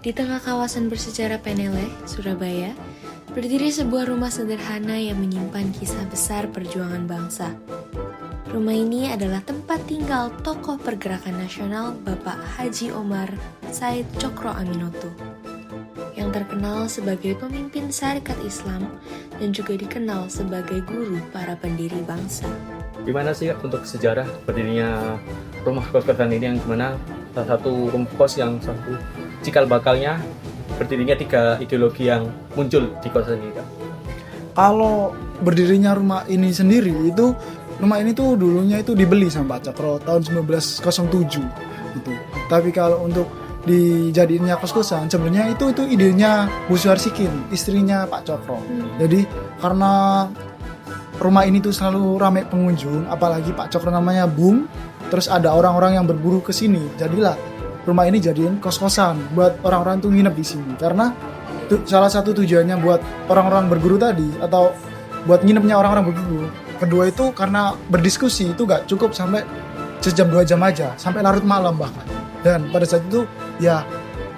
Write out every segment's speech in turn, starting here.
Di tengah kawasan bersejarah Peneleh, Surabaya, berdiri sebuah rumah sederhana yang menyimpan kisah besar perjuangan bangsa. Rumah ini adalah tempat tinggal tokoh pergerakan nasional Bapak Haji Omar Said Cokro Aminoto, yang terkenal sebagai pemimpin Sarekat Islam dan juga dikenal sebagai guru para pendiri bangsa. Gimana sih untuk sejarah berdirinya rumah kos-kosan ini, yang dimana salah satu rumah kos yang satu cikal bakalnya berdirinya 3 ideologi yang muncul di kosan ini, Kak? Kalau berdirinya rumah ini sendiri itu, rumah ini tuh dulunya itu dibeli sama Pak Cokro tahun 1907 gitu. Tapi kalau untuk dijadiinnya kos-kosan sebenarnya itu idenya Bu Suharsikin, istrinya Pak Cokro. Jadi karena rumah ini tuh selalu ramai pengunjung, apalagi Pak Cokro namanya Bung, terus ada orang-orang yang berburu ke sini. Jadilah rumah ini jadiin kos-kosan buat orang-orang tuh nginep di sini. Karena salah satu tujuannya buat orang-orang berguru tadi, atau buat nginepnya orang-orang berguru. Kedua itu karena berdiskusi itu gak cukup sampai sejam 2 jam aja, sampai larut malam bahkan. Dan pada saat itu ya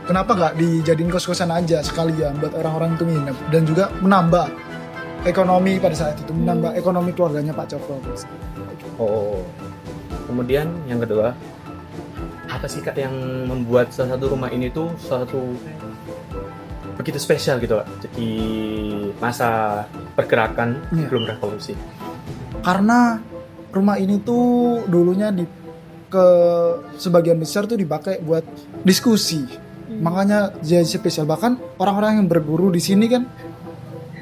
kenapa gak dijadiin kos-kosan aja sekalian buat orang-orang itu nginep, dan juga menambah ekonomi pada saat itu, menambah ekonomi keluarganya Pak Cokro. Oh, kemudian yang kedua, apa sih, Kak, yang membuat salah satu rumah ini tuh salah satu begitu spesial gitu, Kak, di masa pergerakan sebelum revolusi? Karena rumah ini tuh dulunya sebagian besar tuh dipakai buat diskusi. Makanya jadi spesial. Bahkan orang-orang yang berburu di sini kan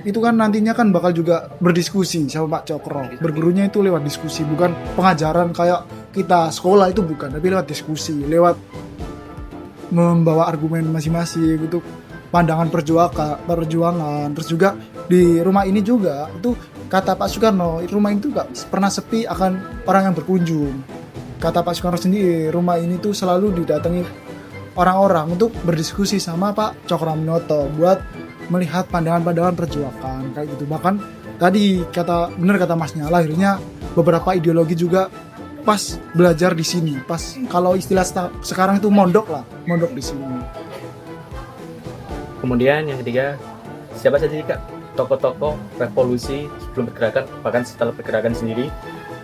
itu kan nantinya kan bakal juga berdiskusi sama Pak Cokro. Bergurunya itu lewat diskusi, bukan pengajaran kayak kita sekolah, itu bukan, tapi lewat diskusi, lewat membawa argumen masing-masing gitu, pandangan perjuangan. Terus juga di rumah ini juga itu kata Pak Soekarno, rumah itu gak pernah sepi akan orang yang berkunjung. Kata Pak Soekarno sendiri, rumah ini tuh selalu didatangi orang-orang untuk berdiskusi sama Pak Cokro Aminoto buat melihat pandangan-pandangan perjuangan kayak gitu. Bahkan tadi benar kata Masnya, lahirnya beberapa ideologi juga pas belajar di sini. Pas kalau istilah sekarang itu mondok di sini. Kemudian yang ketiga, siapa saja sih, Kak, tokoh-tokoh revolusi sebelum pergerakan, bahkan setelah pergerakan sendiri,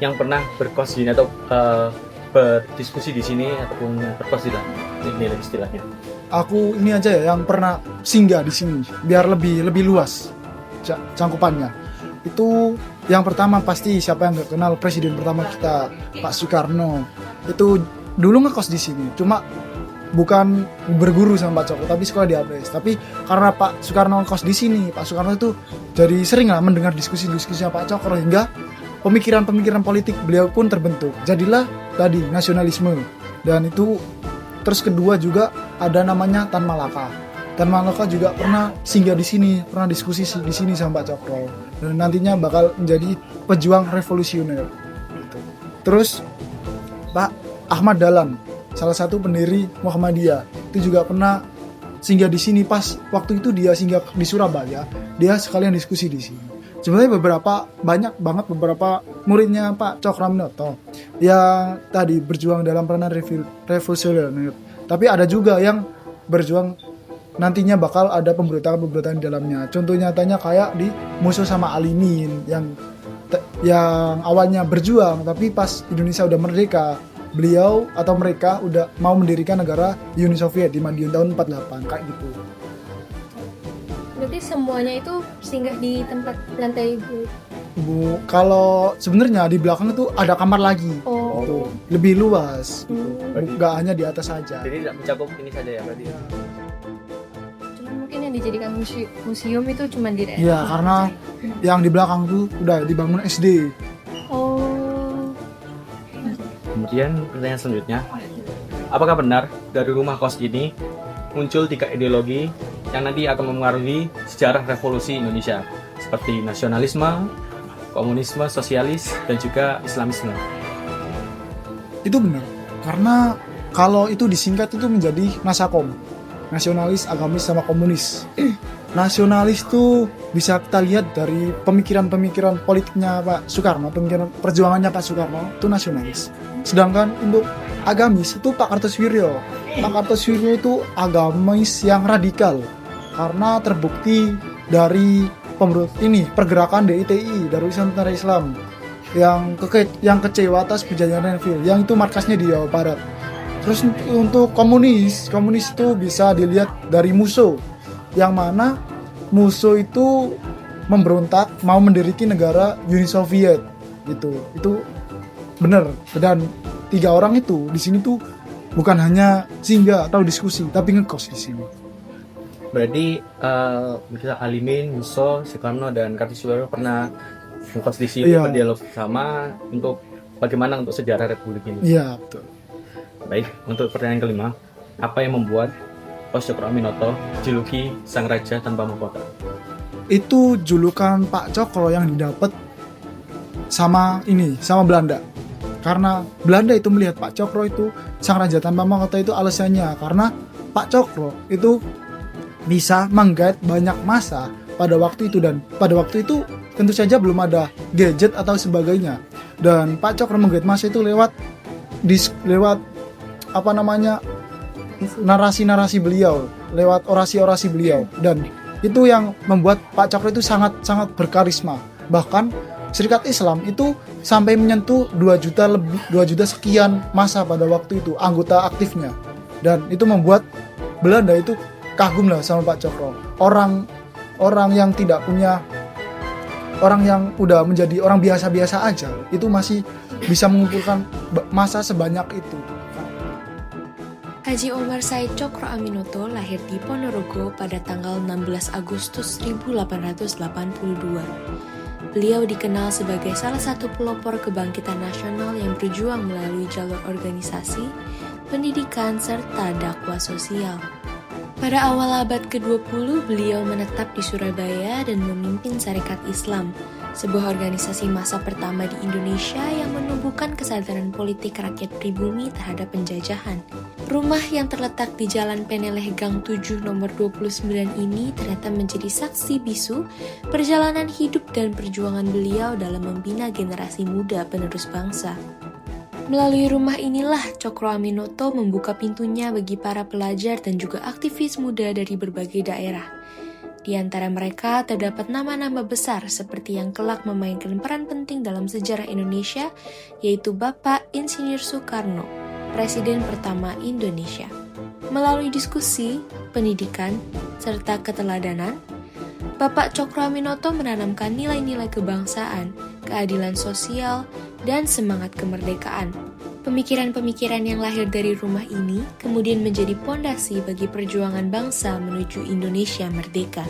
yang pernah berkos di sini atau berdiskusi di sini ataupun berkos di ini istilahnya? Aku ini aja ya yang pernah singgah di sini biar lebih luas cangkupannya. Itu yang pertama pasti siapa yang nggak kenal presiden pertama kita, Pak Soekarno. Itu dulu ngekos di sini, cuma bukan berguru sama Pak Cokro, tapi sekolah di ABS. Tapi karena Pak Soekarno ngekos di sini, Pak Soekarno itu jadi sering lah mendengar diskusi-diskusinya Pak Cokro, hingga pemikiran-pemikiran politik beliau pun terbentuk. Jadilah tadi nasionalisme. Dan itu terus kedua juga ada namanya Tan Malaka. Tan Malaka juga pernah singgah di sini, pernah diskusi di sini sama Pak Cokro. Dan nantinya bakal menjadi pejuang revolusioner. Terus Pak Ahmad Dahlan, salah satu pendiri Muhammadiyah, itu juga pernah singgah di sini. Pas waktu itu dia singgah di Surabaya, dia sekalian diskusi di sini. Sebenarnya banyak banget beberapa muridnya Pak Cokro Aminoto yang tadi berjuang dalam peranan revolusioner. Tapi ada juga yang berjuang nantinya bakal ada pemberontakan di dalamnya. Contoh nyatanya kayak di Musuh sama Alimin yang awalnya berjuang, tapi pas Indonesia udah merdeka, beliau atau mereka udah mau mendirikan negara Uni Soviet di Madiun tahun 48 kayak gitu. Berarti semuanya itu singgah di tempat lantai Bu? Kalau sebenarnya di belakang itu ada kamar lagi. Gitu. Lebih luas. Nggak hanya di atas saja. Jadi tidak mencakup ini saja ya berarti? Cuman mungkin yang dijadikan museum itu cuma di daerah. Iya, karena yang di belakang tuh udah dibangun SD. Oh. Kemudian pertanyaan selanjutnya, apakah benar dari rumah kos ini muncul 3 ideologi yang nanti akan mempengaruhi sejarah revolusi Indonesia, seperti nasionalisme, komunisme, sosialis, dan juga Islamisme? Itu benar, karena kalau itu disingkat itu menjadi Nasakom, nasionalis, agamis, sama komunis. Nasionalis tuh bisa kita lihat dari pemikiran-pemikiran politiknya Pak Soekarno, pemikiran perjuangannya Pak Soekarno itu nasionalis. Sedangkan untuk agamis itu Pak Kartosuwiryo. Pak Kartosuwiryo itu agamis yang radikal karena terbukti dari pergerakan DITI, Darul Tentara Islam yang kecewa atas perjanjian Renville yang itu markasnya di Jawa Barat. Terus untuk komunis itu bisa dilihat dari Musso, yang mana Musso itu memberontak mau mendirikan negara Uni Soviet gitu. Itu benar. Dan 3 orang itu di sini tuh bukan hanya singgah atau diskusi, tapi ngekos di sini. Berarti kita Alimin, Musso, Soekarno dan Kartosuwiryo pernah ngekos di sini, Iya. berdialog sama untuk bagaimana untuk sejarah Republik ini. Iya, betul. Baik, untuk pertanyaan kelima, apa yang membuat Pos Cokroaminoto juluki Sang Raja Tanpa Mahkota? Itu julukan Pak Cokro yang didapat sama Belanda. Karena Belanda itu melihat Pak Cokro itu Sang Raja Tanpa Mahkota itu alasannya karena Pak Cokro itu bisa menggait banyak massa pada waktu itu, dan pada waktu itu tentu saja belum ada gadget atau sebagainya, dan Pak Cokro menggait massa itu lewat narasi-narasi beliau, lewat orasi-orasi beliau, dan itu yang membuat Pak Cokro itu sangat berkarisma. Bahkan Serikat Islam itu sampai menyentuh 2 juta sekian massa pada waktu itu anggota aktifnya, dan itu membuat Belanda itu kagum lah sama Pak Cokro. Orang yang tidak punya, orang yang udah menjadi orang biasa-biasa aja itu masih bisa mengumpulkan massa sebanyak itu. Haji Omar Said Cokroaminoto lahir di Ponorogo pada tanggal 16 Agustus 1882. Beliau dikenal sebagai salah satu pelopor kebangkitan nasional yang berjuang melalui jalur organisasi, pendidikan, serta dakwah sosial. Pada awal abad ke-20, beliau menetap di Surabaya dan memimpin Sarekat Islam, sebuah organisasi massa pertama di Indonesia yang menumbuhkan kesadaran politik rakyat pribumi terhadap penjajahan. Rumah yang terletak di Jalan Peneleh Gang 7 nomor 29 ini ternyata menjadi saksi bisu perjalanan hidup dan perjuangan beliau dalam membina generasi muda penerus bangsa. Melalui rumah inilah Cokroaminoto membuka pintunya bagi para pelajar dan juga aktivis muda dari berbagai daerah. Di antara mereka terdapat nama-nama besar seperti yang kelak memainkan peran penting dalam sejarah Indonesia, yaitu Bapak Insinyur Soekarno, Presiden pertama Indonesia. Melalui diskusi, pendidikan, serta keteladanan, Bapak Cokroaminoto menanamkan nilai-nilai kebangsaan, keadilan sosial, dan semangat kemerdekaan. Pemikiran-pemikiran yang lahir dari rumah ini kemudian menjadi pondasi bagi perjuangan bangsa menuju Indonesia merdeka.